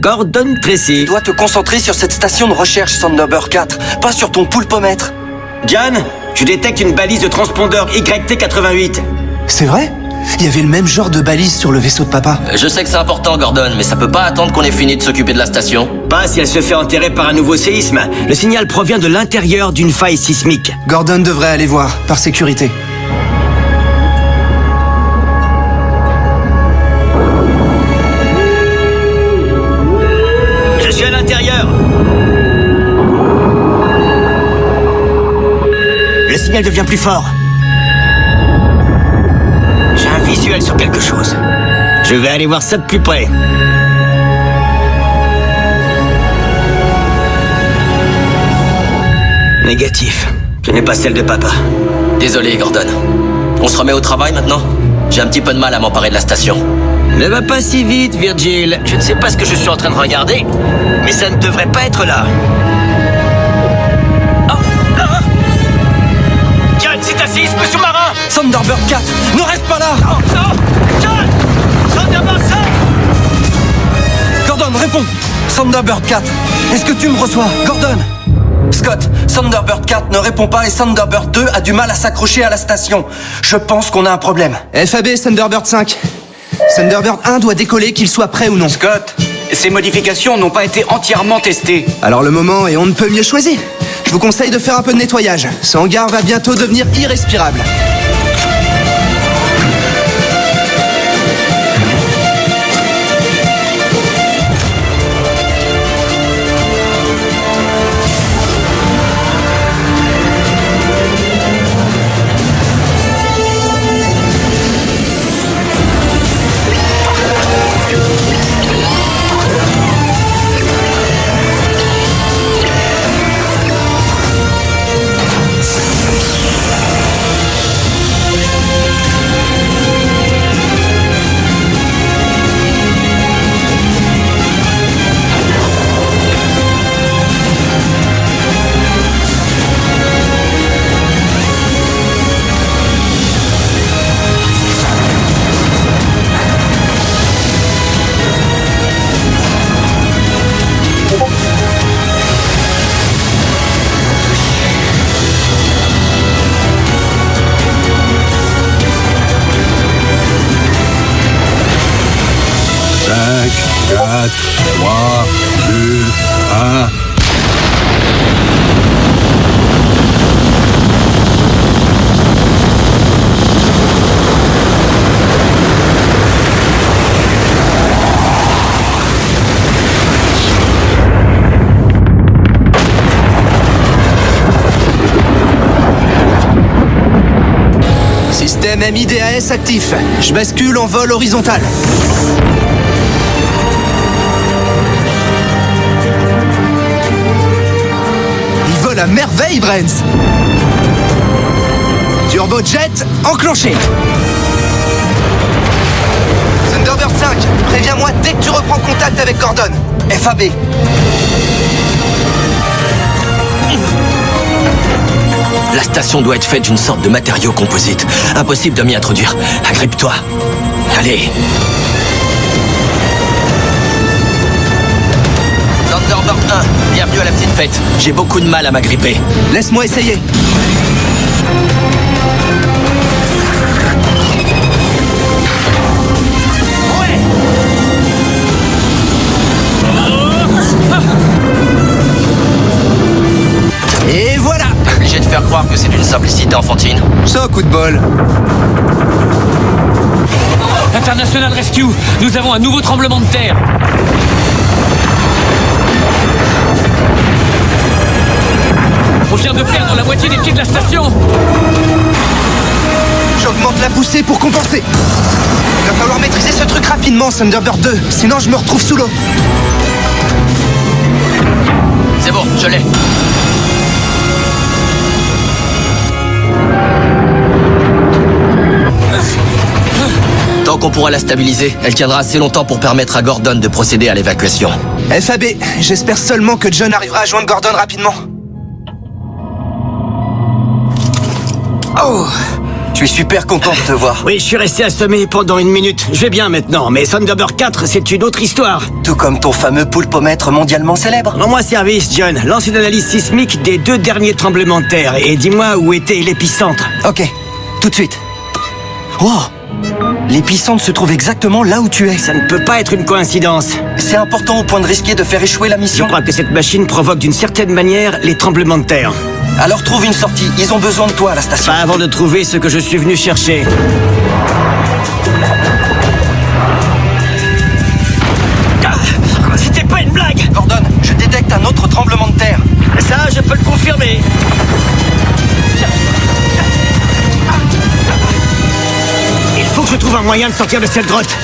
Gordon Tracy. Tu dois te concentrer sur cette station de recherche Thunderbird 4, pas sur ton poulpomètre. John, je détecte une balise de transpondeur YT88. C'est vrai? Il y avait le même genre de balise sur le vaisseau de papa. Je sais que c'est important, Gordon, mais ça peut pas attendre qu'on ait fini de s'occuper de la station. Pas si elle se fait enterrer par un nouveau séisme. Le signal provient de l'intérieur d'une faille sismique. Gordon devrait aller voir, par sécurité. Je suis à l'intérieur. Le signal devient plus fort. J'ai un visuel sur quelque chose. Je vais aller voir ça de plus près. Négatif. Ce n'est pas celle de papa. Désolé, Gordon. On se remet au travail maintenant? J'ai un petit peu de mal à m'emparer de la station. Ne va pas si vite, Virgil. Je ne sais pas ce que je suis en train de regarder, mais ça ne devrait pas être là. John, c'est un séisme sous-marin. Thunderbird 4, ne reste pas là. Non, John, Thunderbird 5. Gordon, réponds. Thunderbird 4, est-ce que tu me reçois? Gordon. Scott, Thunderbird 4 ne répond pas et Thunderbird 2 a du mal à s'accrocher à la station. Je pense qu'on a un problème. FAB, Thunderbird 5. Thunderbird 1 doit décoller, qu'il soit prêt ou non. Scott, ces modifications n'ont pas été entièrement testées. Alors le moment est on ne peut mieux choisir. Je vous conseille de faire un peu de nettoyage. Ce hangar va bientôt devenir irrespirable. Système MIDAS actif. Je bascule en vol horizontal. Il vole à merveille, Brent. Turbojet enclenché. Thunderbird 5, préviens-moi dès que tu reprends contact avec Gordon. FAB. La station doit être faite d'une sorte de matériau composite. Impossible de m'y introduire. Agrippe-toi. Allez. Thunderbird 1, bienvenue à la petite fête. J'ai beaucoup de mal à m'agripper. Laisse-moi essayer. Et voilà. Obligé de faire croire que c'est d'une simplicité enfantine. Ça, coup de bol. International Rescue, nous avons un nouveau tremblement de terre. On vient de perdre la moitié des pieds de la station. J'augmente la poussée pour compenser. Il va falloir maîtriser ce truc rapidement, Thunderbird 2. Sinon, je me retrouve sous l'eau. C'est bon, je l'ai. Tant qu'on pourra la stabiliser, elle tiendra assez longtemps pour permettre à Gordon de procéder à l'évacuation. FAB, j'espère seulement que John arrivera à joindre Gordon rapidement. Oh, Je suis super content de te voir. Oui, je suis resté assommé pendant 1 minute. Je vais bien maintenant, mais Thunderbird 4, c'est une autre histoire. Tout comme ton fameux poulpomètre mondialement célèbre. Rends-moi service, John. Lance une analyse sismique des 2 derniers tremblements de terre et dis-moi où était l'épicentre. Ok, tout de suite. Wow! L'épicentre se trouve exactement là où tu es. Ça ne peut pas être une coïncidence. C'est important au point de risquer de faire échouer la Je mission. crois que cette machine provoque d'une certaine manière les tremblements de terre. Alors trouve une sortie, ils ont besoin de toi à la station. Pas avant de trouver ce que je suis venu chercher. Ah, c'était pas une blague! Gordon, je détecte un autre tremblement de terre. Ça, je peux le confirmer. Il faut que je trouve un moyen de sortir de cette grotte.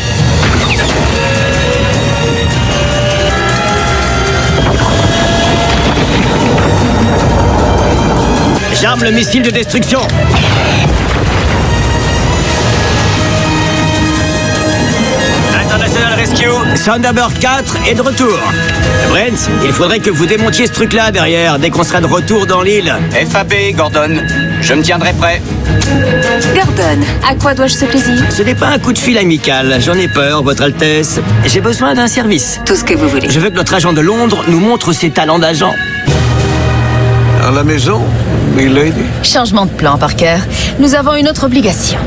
J'arme le missile de destruction. International Rescue, Thunderbird 4 est de retour. Brent, il faudrait que vous démontiez ce truc-là derrière dès qu'on sera de retour dans l'île. FAB, Gordon. Je me tiendrai prêt. Gordon, à quoi dois-je ce plaisir? Ce n'est pas un coup de fil amical, j'en ai peur, Votre Altesse. J'ai besoin d'un service. Tout ce que vous voulez. Je veux que notre agent de Londres nous montre ses talents d'agent. À la maison, milady? Changement de plan, Parker. Nous avons une autre obligation.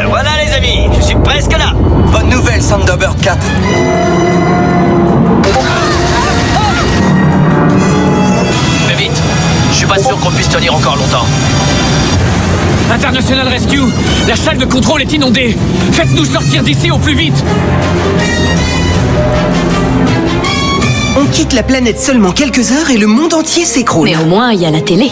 Voilà les amis, je suis presque là. Bonne nouvelle, Thunderbird 4. Mais vite. Je suis pas sûr qu'on puisse tenir encore longtemps. International Rescue, la salle de contrôle est inondée. Faites-nous sortir d'ici au plus vite. On quitte la planète seulement quelques heures et le monde entier s'écroule. Mais au moins, il y a la télé.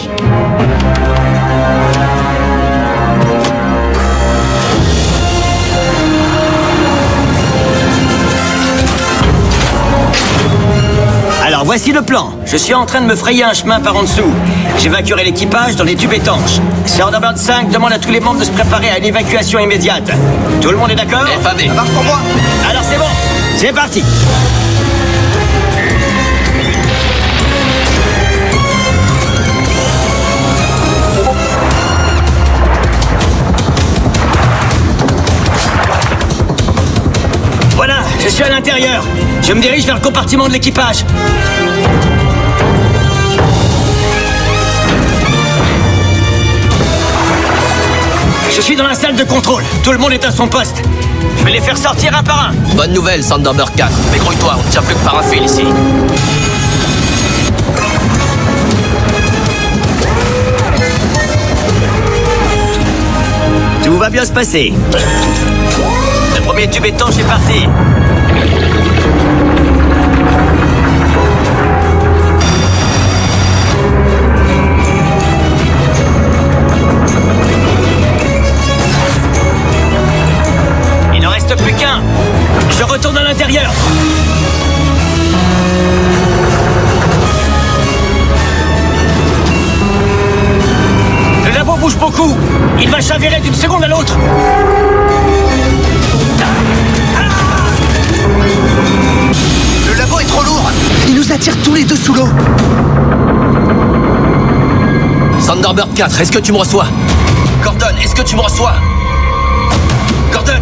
Alors voici le plan. Je suis en train de me frayer un chemin par en dessous. J'évacuerai l'équipage dans les tubes étanches. Thunderbird 5 demande à tous les membres de se préparer à une évacuation immédiate. Tout le monde est d'accord? FAB. Ça marche pour moi. Alors c'est bon, c'est parti. Voilà, je suis à l'intérieur. Je me dirige vers le compartiment de l'équipage. Je suis dans la salle de contrôle. Tout le monde est à son poste. Je vais les faire sortir un par un. Bonne nouvelle, Thunderbird 4. Mais grouille-toi, on ne tient plus que par un fil ici. Tout va bien se passer. Le premier tube étanche est parti. Il n'en reste plus qu'un. Je retourne à l'intérieur. Le labo bouge beaucoup. Il va chavirer d'une seconde à l'autre. Le labo est trop lourd. Il nous attire tous les deux sous l'eau. Thunderbird 4, est-ce que tu me reçois? Gordon, est-ce que tu me reçois? Gordon!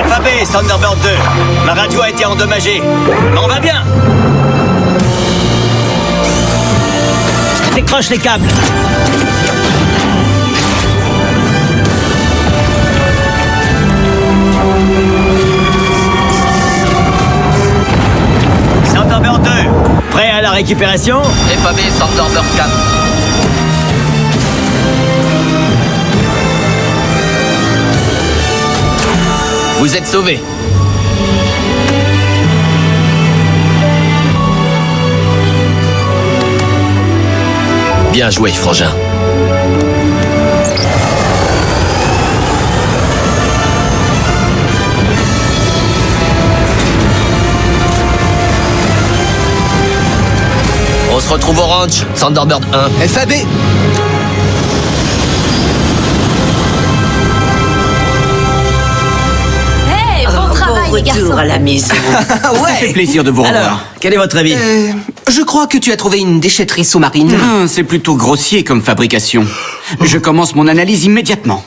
FAB, Thunderbird 2. Ma radio a été endommagée. Mais on va bien. Décroche les câbles. Thunderbird 2. Prêt à la récupération? FAB, Thunderbird 4. Vous êtes sauvés. Bien joué, frangin. On se retrouve au ranch, Thunderbird 1. FAB. Hey, bon travail, les garçons. à la maison. Ça fait plaisir de vous revoir. Alors, quel est votre avis? Je crois que tu as trouvé une déchetterie sous-marine. C'est plutôt grossier comme fabrication. Je commence mon analyse immédiatement.